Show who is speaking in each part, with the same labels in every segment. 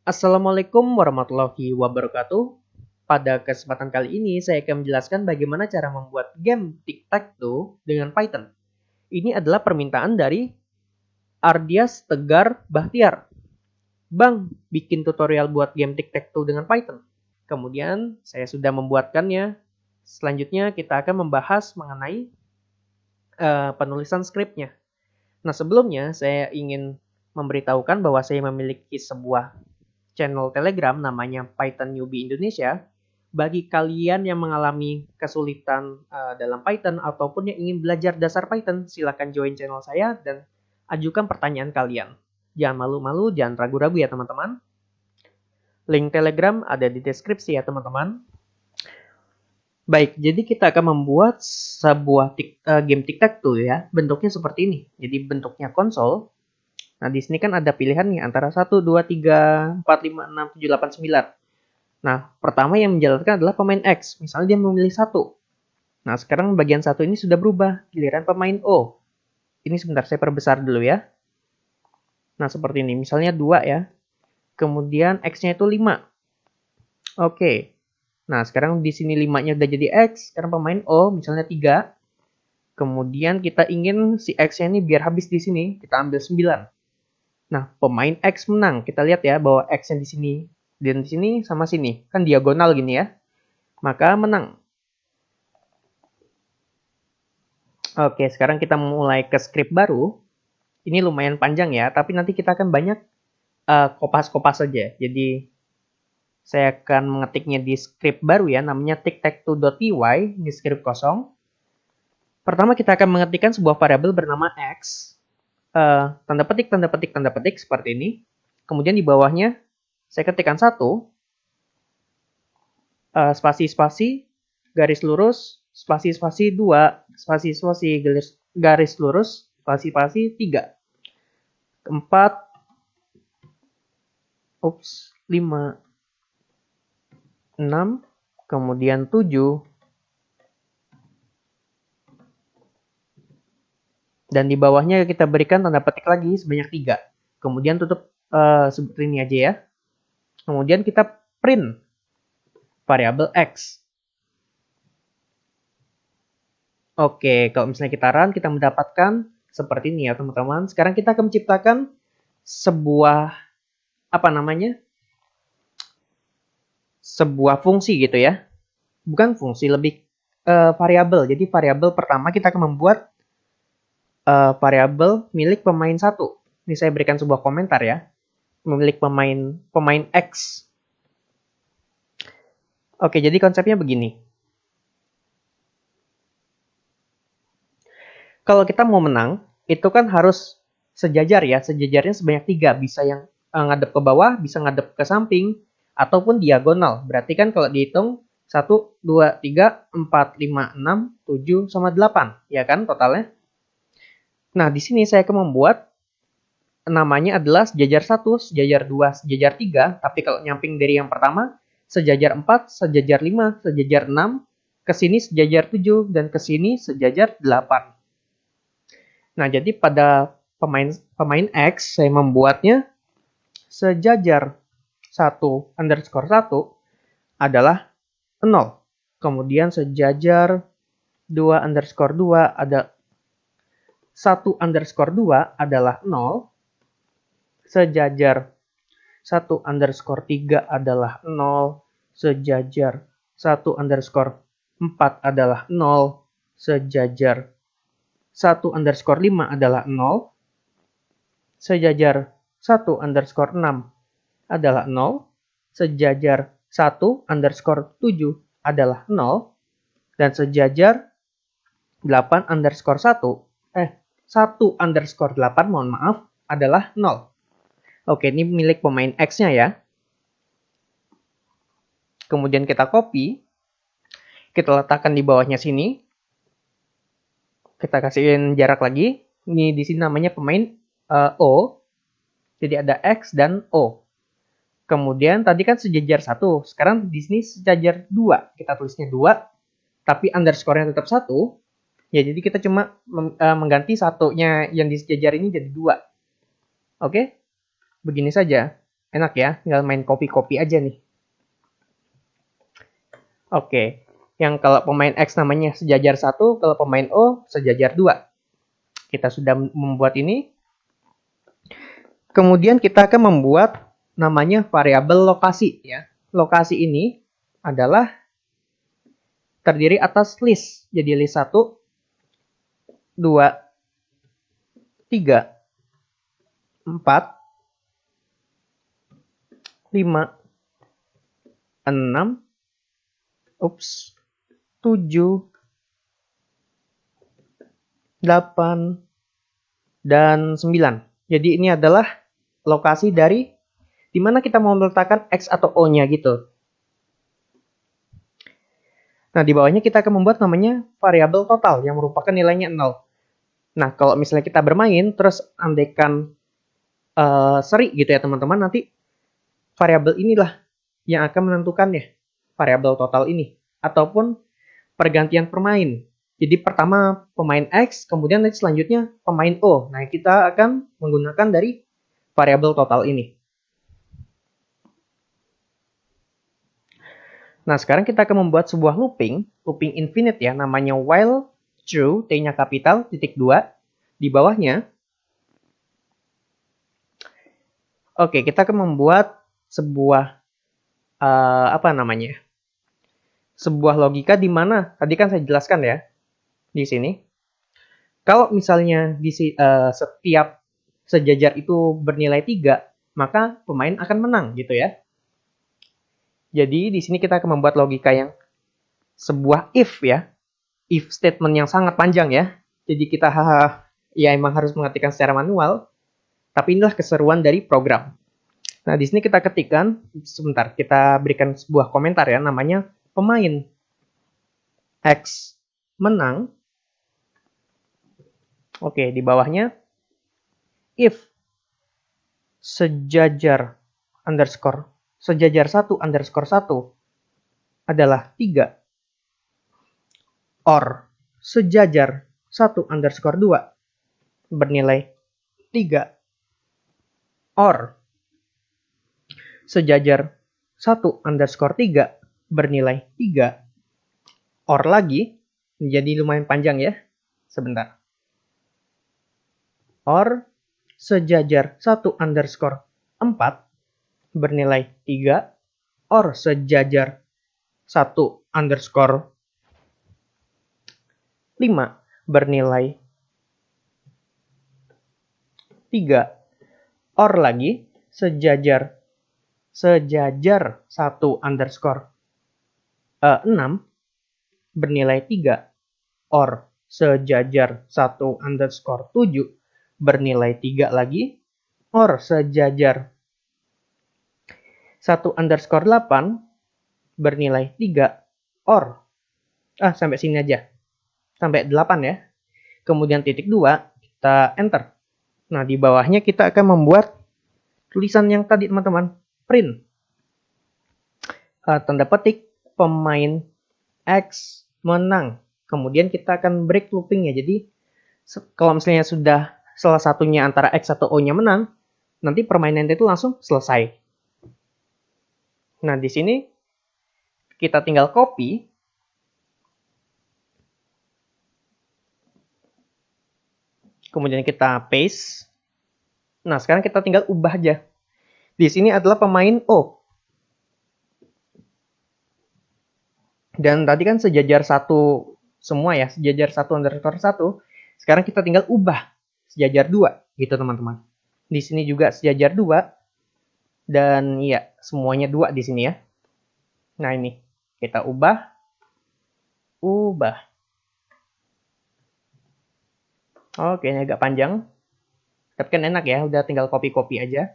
Speaker 1: Assalamualaikum warahmatullahi wabarakatuh. Pada kesempatan kali ini saya akan menjelaskan bagaimana cara membuat game tic-tac-toe dengan Python. Ini adalah permintaan dari Ardias Tegar Bahtiar. Bang, bikin tutorial buat game tic-tac-toe dengan Python. Kemudian saya sudah membuatkannya. Selanjutnya kita akan membahas mengenai penulisan skripnya. Nah, sebelumnya saya ingin memberitahukan bahwa saya memiliki sebuah channel Telegram namanya Python Newbie Indonesia. Bagi kalian yang mengalami kesulitan dalam Python ataupun yang ingin belajar dasar Python, silakan join channel saya dan ajukan pertanyaan kalian. Jangan malu-malu, jangan ragu-ragu ya teman-teman. Link Telegram ada di deskripsi ya teman-teman. Baik, jadi kita akan membuat sebuah game tic-tac-toe ya. Bentuknya seperti ini. Jadi bentuknya konsol. Nah, di sini kan ada pilihan nih antara 1, 2, 3, 4, 5, 6, 7, 8, 9. Nah, pertama yang menjalankan adalah pemain X. Misalnya dia memilih 1. Nah, sekarang bagian 1 ini sudah berubah. Giliran pemain O. Ini sebentar saya perbesar dulu ya. Nah, seperti ini. Misalnya 2 ya. Kemudian X-nya itu 5. Oke. Nah, sekarang di sini 5-nya udah jadi X. Sekarang pemain O, misalnya 3. Kemudian kita ingin si X-nya ini biar habis di sini. Kita ambil 9. Nah, pemain X menang. Kita lihat ya bahwa X yang di sini dan di sini sama sini. Kan diagonal gini ya. Maka menang. Oke, sekarang kita mulai ke script baru. Ini lumayan panjang ya, tapi nanti kita akan banyak kopas-kopas saja. Jadi, saya akan mengetiknya di script baru ya, namanya tic-tac-toe.py, ini script kosong. Pertama kita akan mengetikkan sebuah variabel bernama X. Tanda petik, tanda petik, tanda petik, seperti ini. Kemudian di bawahnya, saya ketikkan 1, spasi-spasi, garis lurus, spasi-spasi 2, spasi-spasi, garis lurus, spasi-spasi 3, 4, 5, 6, kemudian 7, dan di bawahnya kita berikan tanda petik lagi sebanyak 3. Kemudian tutup seperti ini aja ya. Kemudian kita print variabel X. Oke, kalau misalnya kita run, kita mendapatkan seperti ini ya teman-teman. Sekarang kita akan menciptakan sebuah sebuah fungsi gitu ya. Bukan fungsi, lebih variabel. Jadi variabel pertama kita akan membuat variabel milik pemain 1. Ini saya berikan sebuah komentar ya. Milik pemain X. Oke, jadi konsepnya begini. Kalau kita mau menang, itu kan harus sejajar ya. Sejajarnya sebanyak 3. Bisa yang ngadep ke bawah, bisa ngadep ke samping, ataupun diagonal. Berarti kan kalau dihitung 1, 2, 3, 4, 5, 6, 7, sama 8. Ya kan totalnya? Nah, di sini saya akan membuat namanya adalah sejajar 1, sejajar 2, sejajar 3. Tapi kalau nyamping dari yang pertama, sejajar 4, sejajar 5, sejajar 6, ke sini sejajar 7, dan ke sini sejajar 8. Nah, jadi pada pemain X, saya membuatnya sejajar 1 underscore 1 adalah 0. Kemudian sejajar 2 underscore 2 ada 1 underscore 2 adalah 0. Sejajar 1 underscore 3 adalah 0. Sejajar 1 underscore 4 adalah 0. Sejajar 1 underscore 5 adalah 0. Sejajar 1 underscore 6 adalah 0. Sejajar 1 underscore 7 adalah 0. Dan sejajar 8 underscore 1 underscore 8, mohon maaf, adalah 0. Oke, ini milik pemain X-nya ya. Kemudian kita copy. Kita letakkan di bawahnya sini. Kita kasihin jarak lagi. Ini di sini namanya pemain O. Jadi ada X dan O. Kemudian tadi kan sejajar 1. Sekarang di sini sejajar 2. Kita tulisnya 2. Tapi underscore-nya tetap 1. Ya, jadi kita cuma mengganti satunya yang di sejajar ini jadi 2. Oke? Begini saja. Enak ya, tinggal main copy-copy aja nih. Oke, yang kalau pemain X namanya sejajar 1, kalau pemain O sejajar 2. Kita sudah membuat ini. Kemudian kita akan membuat namanya variabel lokasi ya. Lokasi ini adalah terdiri atas list. Jadi list 1, 2, 3, 4, 5, 6, 7, 8, dan 9. Jadi ini adalah lokasi dari di mana kita mau meletakkan X atau O-nya gitu. Nah, di bawahnya kita akan membuat namanya variabel total yang merupakan nilainya 0. Nah, kalau misalnya kita bermain, terus andaikan seri gitu ya teman-teman, nanti variabel inilah yang akan menentukannya, variabel total ini. Ataupun pergantian pemain. Jadi pertama pemain X, kemudian nanti selanjutnya pemain O. Nah, kita akan menggunakan dari variabel total ini. Nah, sekarang kita akan membuat sebuah looping infinite ya, namanya while true, T-nya kapital, titik 2. Di bawahnya, oke, kita akan membuat sebuah, apa namanya, sebuah logika di mana, tadi kan saya jelaskan ya, di sini. Kalau misalnya di setiap sejajar itu bernilai 3, maka pemain akan menang gitu ya. Jadi di sini kita akan membuat logika yang sebuah if ya. If statement yang sangat panjang ya. Jadi kita ya emang harus mengetikkan secara manual. Tapi inilah keseruan dari program. Nah, di sini kita ketikkan, sebentar, kita berikan sebuah komentar ya, namanya pemain X menang. Oke, di bawahnya if sejajar 1 underscore 1 adalah 3 or sejajar 1 underscore 2 bernilai 3 or sejajar 1 underscore 3 bernilai 3 or lagi, jadi lumayan panjang ya, sebentar, or sejajar 1 underscore 4 bernilai 3 or sejajar 1 underscore 5 bernilai 3 or lagi sejajar 1 underscore 6 bernilai 3 or sejajar 1 underscore 7 bernilai 3 lagi or sejajar 1 underscore 8 bernilai 3 or sampai sini aja, sampai 8 ya, kemudian titik 2 kita enter. Nah, di bawahnya kita akan membuat tulisan yang tadi teman-teman, print tanda petik pemain X menang. Kemudian kita akan break looping ya. Jadi kalau misalnya sudah salah satunya antara X atau O-nya menang, nanti permainan itu langsung selesai. Nah, di sini kita tinggal copy. Kemudian kita paste. Nah, sekarang kita tinggal ubah aja. Di sini adalah pemain O. Dan tadi kan sejajar 1 semua ya, sejajar 1 underscore 1. Sekarang kita tinggal ubah sejajar 2 gitu teman-teman. Di sini juga sejajar 2 dan ya semuanya 2 di sini ya. Nah, ini kita ubah. Oke, ini agak panjang. Tapi kan enak ya, udah tinggal copy-copy aja.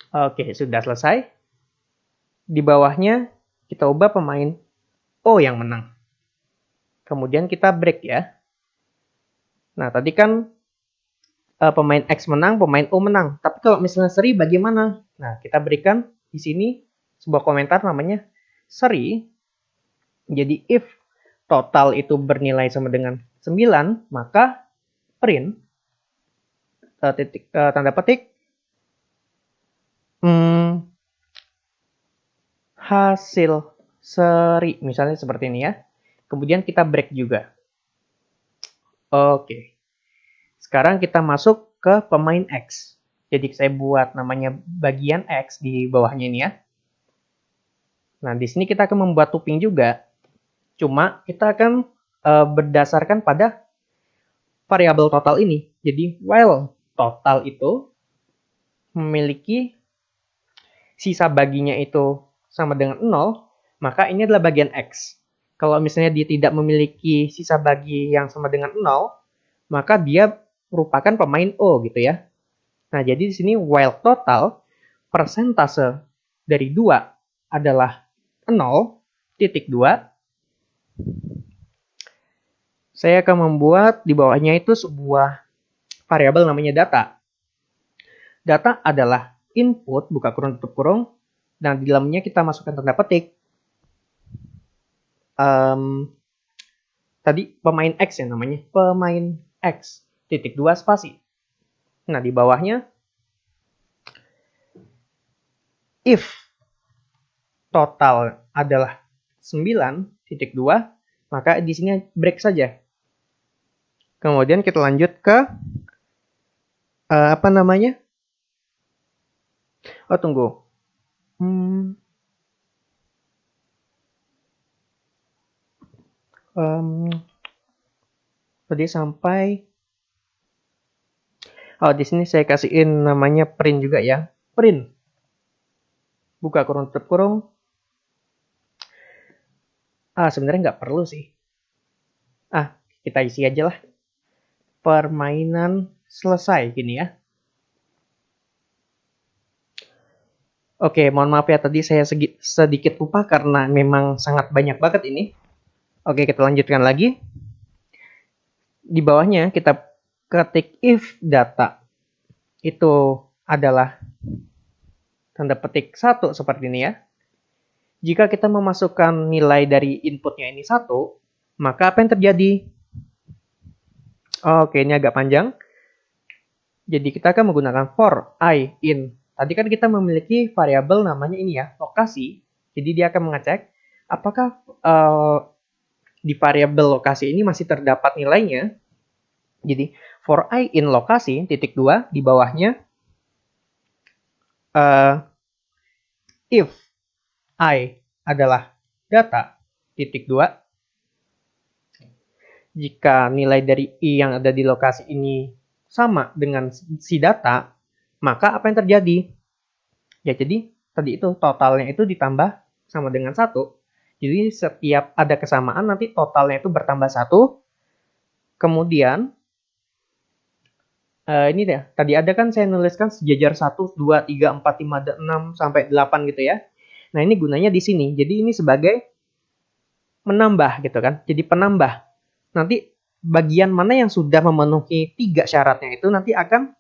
Speaker 1: Oke, sudah selesai. Di bawahnya kita ubah pemain O yang menang. Kemudian kita break ya. Nah, tadi kan pemain X menang, pemain O menang. Tapi kalau misalnya seri bagaimana? Nah, kita berikan di sini sebuah komentar namanya seri. Jadi if total itu bernilai sama dengan 9, maka print tanda petik hasil seri, misalnya seperti ini ya. Kemudian kita break juga. Oke. Sekarang kita masuk ke pemain X. Jadi saya buat namanya bagian X di bawahnya ini ya. Nah, di sini kita akan membuat looping juga. Cuma kita akan berdasarkan pada variabel total ini. Jadi while total itu memiliki sisa baginya itu sama dengan 0, maka ini adalah bagian X. Kalau misalnya dia tidak memiliki sisa bagi yang sama dengan 0, maka dia merupakan pemain O gitu ya. Nah, jadi di sini while total persentase dari 2 adalah 0,2. Saya akan membuat di bawahnya itu sebuah variabel namanya data. Data adalah input, buka kurung tutup kurung, dan di dalamnya kita masukkan tanda petik. Tadi pemain X ya namanya, pemain X, titik 2 spasi. Nah, di bawahnya, if total adalah 9,2, maka di sini break saja. Kemudian kita lanjut ke apa namanya? Oh, tunggu. Tadi sampai di sini saya kasihin namanya print juga ya. Print. Buka kurung tutup kurung. Sebenarnya nggak perlu sih. Kita isi aja lah. Permainan selesai gini ya. Oke, mohon maaf ya tadi saya sedikit lupa karena memang sangat banyak banget ini. Oke, kita lanjutkan lagi. Di bawahnya kita ketik if data itu adalah tanda petik 1 seperti ini ya. Jika kita memasukkan nilai dari inputnya ini 1, maka apa yang terjadi? Oke, ini agak panjang. Jadi kita akan menggunakan for I in. Tadi kan kita memiliki variabel namanya ini ya, lokasi. Jadi dia akan mengecek apakah di variabel lokasi ini masih terdapat nilainya. Jadi for I in lokasi, titik 2, di bawahnya if I adalah data, titik 2. Jika nilai dari I yang ada di lokasi ini sama dengan si data, maka apa yang terjadi? Ya, jadi tadi itu totalnya itu ditambah sama dengan 1. Jadi setiap ada kesamaan nanti totalnya itu bertambah 1. Kemudian ini deh, tadi ada kan saya nuliskan sejajar 1, 2, 3, 4, 5, 6 sampai 8 gitu ya. Nah, ini gunanya di sini. Jadi ini sebagai menambah gitu kan. Jadi penambah. Nanti bagian mana yang sudah memenuhi 3 syaratnya itu nanti akan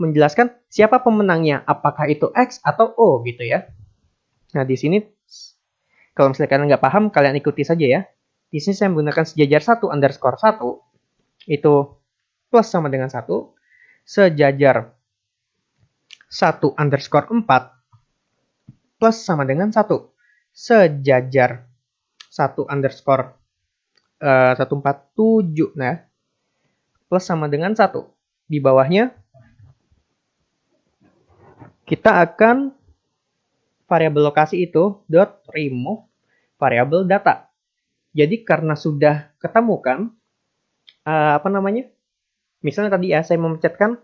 Speaker 1: menjelaskan siapa pemenangnya, apakah itu X atau O gitu ya. Nah, di sini kalau misalnya kalian nggak paham, kalian ikuti saja ya. Di sini saya menggunakan sejajar 1 underscore 1 itu plus sama dengan 1, sejajar 1 underscore 4 plus sama dengan 1, sejajar 1 underscore 147 nah plus sama dengan 1. Di bawahnya kita akan variabel lokasi itu dot remove variabel data. Jadi karena sudah ketemu kan apa namanya? Misalnya tadi ya saya memencetkan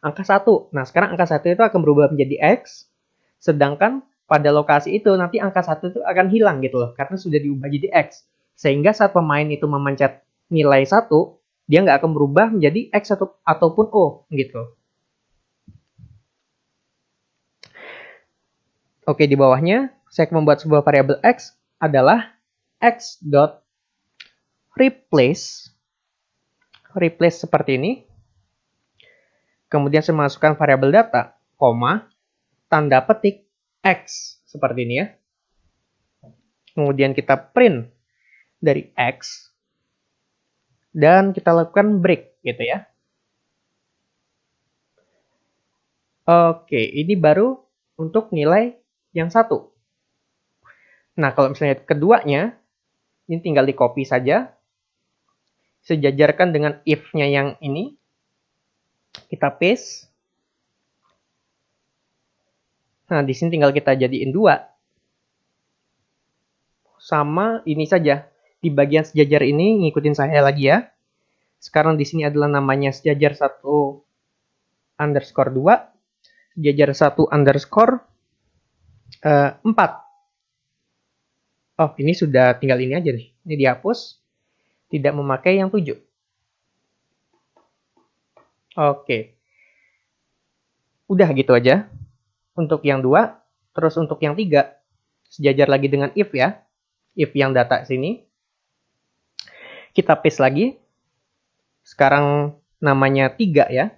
Speaker 1: angka 1. Nah, sekarang angka 1 itu akan berubah menjadi X, sedangkan pada lokasi itu nanti angka 1 itu akan hilang gitu loh karena sudah diubah jadi X. Sehingga saat pemain itu memencet nilai 1, dia nggak akan berubah menjadi X ataupun O gitu. Oke, di bawahnya saya akan membuat sebuah variabel X adalah x.replace seperti ini. Kemudian saya masukkan variabel data, koma, tanda petik X seperti ini ya. Kemudian kita print dari X dan kita lakukan break gitu ya. Oke, ini baru untuk nilai yang 1. Nah, kalau misalnya keduanya, ini tinggal di copy saja, sejajarkan dengan if-nya yang ini, kita paste. Nah, di sini tinggal kita jadiin 2. Sama ini saja. Di bagian sejajar ini, ngikutin saya lagi ya. Sekarang di sini adalah namanya sejajar 1_2, sejajar 1_4. Oh, ini sudah tinggal ini aja nih. Ini dihapus. Tidak memakai yang 7. Oke. Udah gitu aja. Untuk yang 2. Terus untuk yang 3. Sejajar lagi dengan if ya. If yang data sini. Kita paste lagi. Sekarang namanya 3 ya.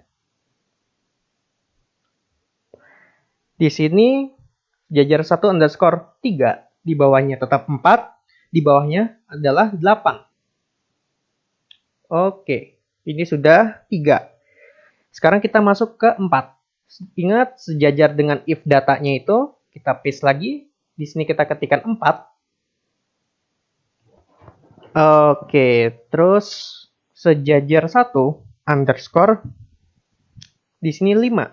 Speaker 1: Di sini sejajar 1_3. Di bawahnya tetap 4. Di bawahnya adalah 8. Oke. Ini sudah 3. Sekarang kita masuk ke 4. Ingat, sejajar dengan if datanya itu, kita paste lagi. Di sini kita ketikkan 4. Oke, terus sejajar 1_, di sini 5.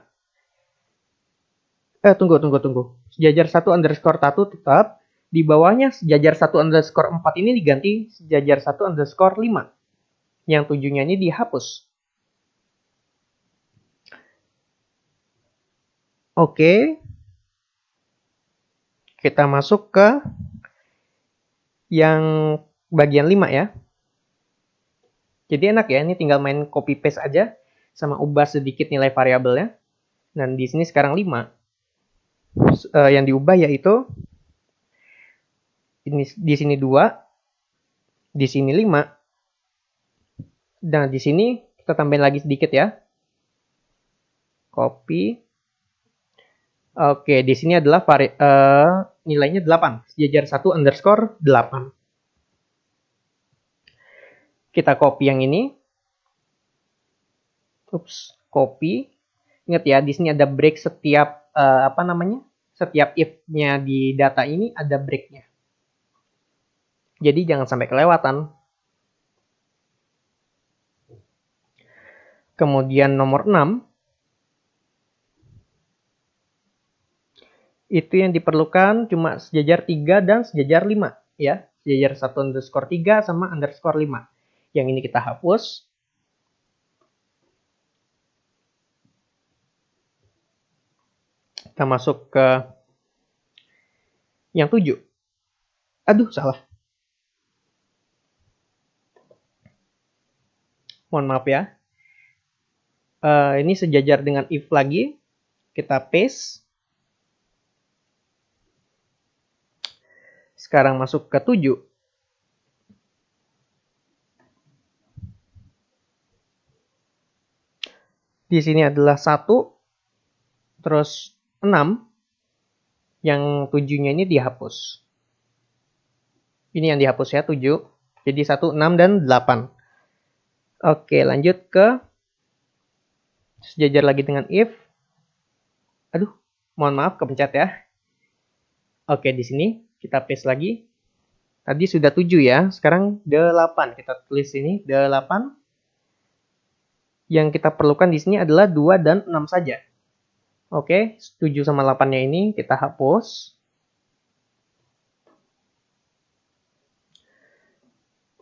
Speaker 1: Tunggu. Sejajar 1_1 tetap. Di bawahnya sejajar 1_4 ini diganti sejajar 1_5. Yang 7-nya ini dihapus. Oke. Kita masuk ke yang bagian 5 ya. Jadi enak ya, ini tinggal main copy paste aja sama ubah sedikit nilai variabelnya. Dan di sini sekarang 5. Yang diubah yaitu ini di sini 2, di sini 5. Dan di sini kita tambahin lagi sedikit ya. Copy. Oke, di sini adalah nilainya 8. Sejajar 1_8. Kita copy yang ini. Copy. Ingat ya, di sini ada break setiap setiap if-nya di data ini ada break-nya. Jadi jangan sampai kelewatan. Kemudian nomor 6. Itu yang diperlukan cuma sejajar 3 dan sejajar 5 ya. Sejajar 1_3 sama _5. Yang ini kita hapus. Kita masuk ke yang 7. Aduh, salah. Mohon maaf ya. Ini sejajar dengan if lagi. Kita paste. Sekarang masuk ke 7. Di sini adalah 1, terus 6. Yang 7-nya ini dihapus. Ini yang dihapus ya, 7. Jadi 1, 6, dan 8. Oke, lanjut ke sejajar lagi dengan if. Aduh, mohon maaf kepencet ya. Oke, di sini kita paste lagi. Tadi sudah 7 ya, sekarang 8. Kita tulis ini 8. Yang kita perlukan di sini adalah 2 dan 6 saja. Oke, 7 sama 8-nya ini kita hapus.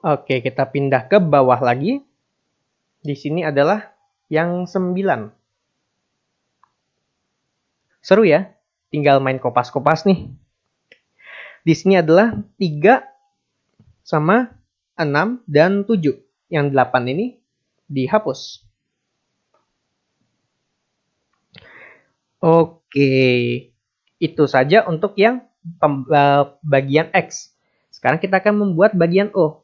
Speaker 1: Oke, kita pindah ke bawah lagi. Di sini adalah yang 9. Seru ya, tinggal main kopas-kopas nih. Di sini adalah 3 sama 6 dan 7. Yang 8 ini dihapus. Oke, itu saja untuk yang bagian X. Sekarang kita akan membuat bagian O.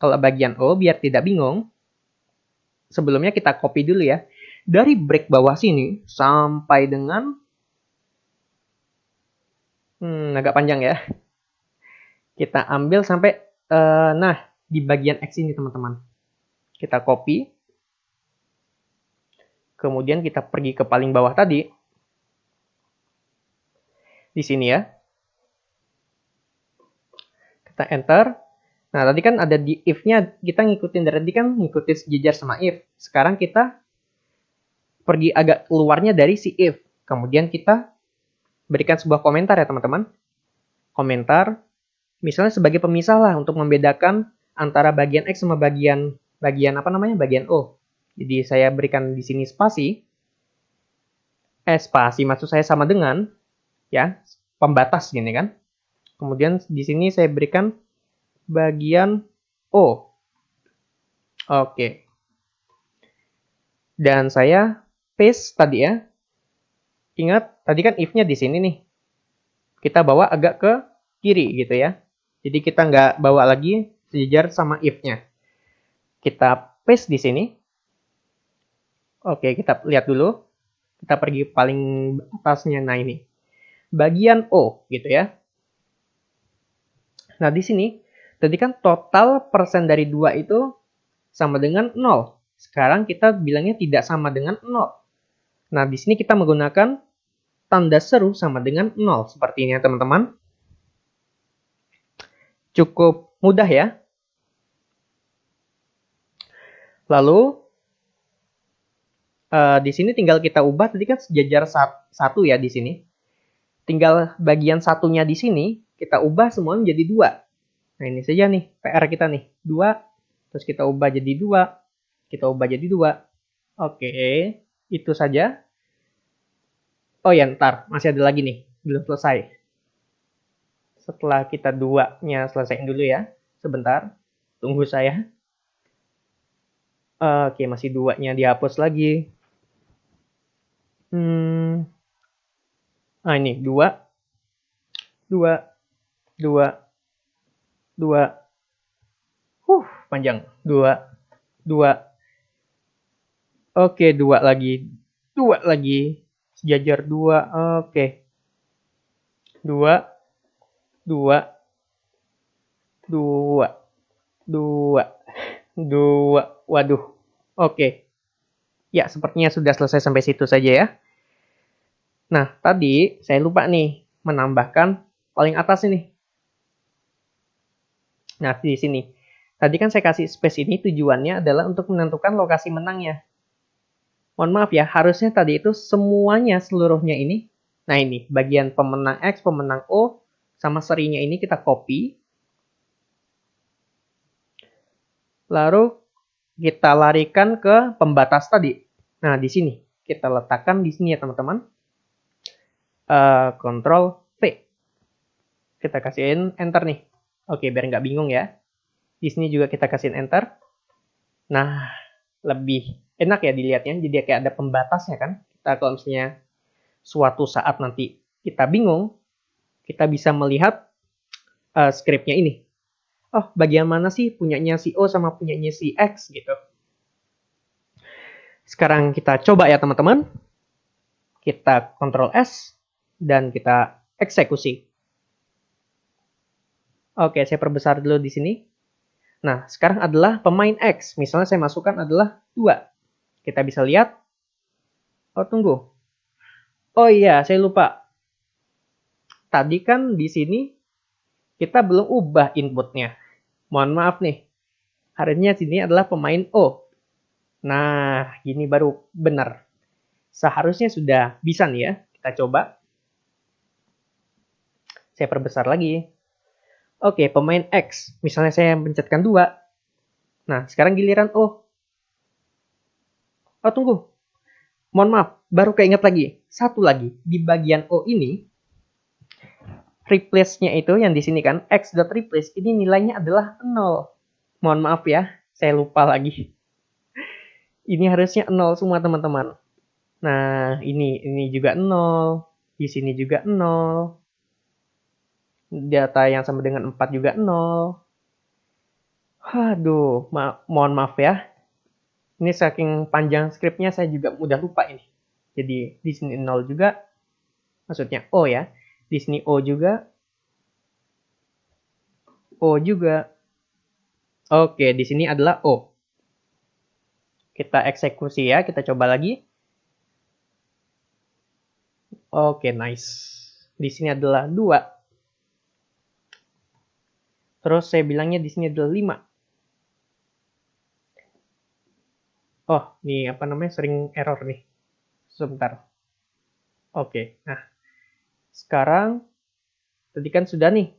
Speaker 1: Kalau bagian O, biar tidak bingung, sebelumnya kita copy dulu ya. Dari break bawah sini sampai dengan agak panjang ya. Kita ambil sampai di bagian X ini teman-teman. Kita copy. Kemudian kita pergi ke paling bawah tadi. Di sini ya. enter. Nah, tadi kan ada di if-nya, kita ngikutin dari tadi kan ngikutin sejajar sama if. Sekarang kita pergi agak keluarnya dari si if. Kemudian kita berikan sebuah komentar ya teman-teman. Komentar, misalnya sebagai pemisah lah untuk membedakan antara bagian X sama bagian bagian O. Jadi saya berikan di sini spasi. Spasi maksud saya sama dengan ya, pembatas gini kan. Kemudian di sini saya berikan bagian O. Oke. Dan saya paste tadi ya. Ingat, tadi kan if-nya di sini nih. Kita bawa agak ke kiri gitu ya. Jadi kita nggak bawa lagi sejajar sama if-nya. Kita paste di sini. Oke, kita lihat dulu. Kita pergi paling atasnya. Nah ini. Bagian O gitu ya. Nah di sini, tadi kan total persen dari 2 itu sama dengan 0. Sekarang kita bilangnya tidak sama dengan 0. Nah di sini kita menggunakan tanda seru sama dengan 0. Seperti ini ya teman-teman. Cukup mudah ya. Lalu di sini tinggal kita ubah, tadi kan sejajar 1 ya di sini. Tinggal bagian satunya di sini kita ubah semua menjadi 2. Nah ini saja nih PR kita nih, 2. Terus kita ubah jadi 2. Kita ubah jadi 2. Oke, itu saja. Oh ya, ntar masih ada lagi nih, belum selesai. Setelah kita 2-nya selesaiin dulu ya. Sebentar, tunggu saya. Oke, masih 2-nya dihapus lagi. Nah ini 2, 2, 2, 2. Panjang. 2, 2. Oke, 2 lagi. 2 lagi. Sejajar 2. Oke. 2, 2, 2, 2, 2. Waduh. Oke. Ya, sepertinya sudah selesai sampai situ saja ya. Nah, tadi saya lupa nih menambahkan paling atas ini. Nah, di sini. Tadi kan saya kasih space ini tujuannya adalah untuk menentukan lokasi menangnya. Mohon maaf ya, harusnya tadi itu semuanya seluruhnya ini. Nah ini, bagian pemenang X, pemenang O, sama serinya ini kita copy. Lalu kita larikan ke pembatas tadi. Nah di sini, kita letakkan di sini ya teman-teman. Ctrl V. Kita kasihin enter nih. Oke, biar nggak bingung ya. Di sini juga kita kasihin enter. Nah, lebih enak ya dilihatnya. Jadi kayak ada pembatasnya kan. Kita kalau misalnya suatu saat nanti kita bingung, kita bisa melihat scriptnya ini. Oh, bagian mana sih punyanya si O sama punyanya si X gitu. Sekarang kita coba ya teman-teman. Kita Ctrl S dan kita eksekusi. Oke, saya perbesar dulu di sini. Nah, sekarang adalah pemain X. Misalnya saya masukkan adalah 2. Kita bisa lihat. Oh, tunggu. Oh iya, saya lupa. Tadi kan di sini kita belum ubah inputnya. Mohon maaf nih. Harusnya sini adalah pemain O. Nah, gini baru benar. Seharusnya sudah bisa nih ya. Kita coba. Saya perbesar lagi. Oke, pemain X. Misalnya saya pencetkan 2. Nah, sekarang giliran O. Oh, tunggu. Mohon maaf, baru keinget lagi. Satu lagi. Di bagian O ini, replace-nya itu yang di sini kan, x.replace, ini nilainya adalah 0. Mohon maaf ya, saya lupa lagi. Ini harusnya 0 semua teman-teman. Nah, ini juga 0. Di sini juga 0. Data yang sama dengan 4 juga 0. Aduh, mohon maaf ya. Ini saking panjang skripnya saya juga udah lupa ini. Jadi di sini 0 juga. Maksudnya O ya. Di sini O juga. O juga. Oke, di sini adalah O. Kita eksekusi ya, kita coba lagi. Oke, nice. Di sini adalah 2. Terus saya bilangnya di sini adalah 5. Oh, ini apa namanya? Sering error nih. Sebentar. Oke. Nah, sekarang tadi kan sudah nih.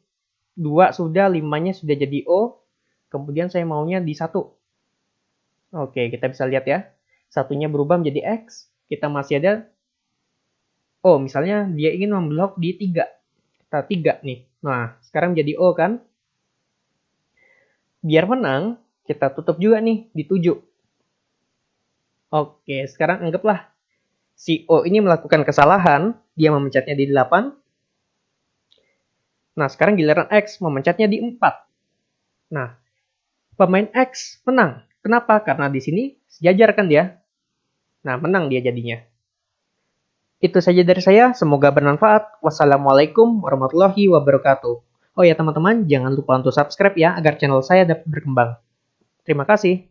Speaker 1: 2 sudah, 5-nya sudah jadi O. Kemudian saya maunya di 1. Oke, kita bisa lihat ya. Satunya berubah menjadi X. Kita masih ada O. Misalnya dia ingin memblok di 3. Kita 3 nih. Nah, sekarang jadi O kan? Biar menang, kita tutup juga nih di 7. Oke, sekarang anggaplah si O ini melakukan kesalahan. Dia memencetnya di 8. Nah, sekarang giliran X memencetnya di 4. Nah, pemain X menang. Kenapa? Karena di sini sejajar kan dia. Nah, menang dia jadinya. Itu saja dari saya, semoga bermanfaat. Wassalamualaikum warahmatullahi wabarakatuh. Oh ya teman-teman, jangan lupa untuk subscribe ya, agar channel saya dapat berkembang. Terima kasih.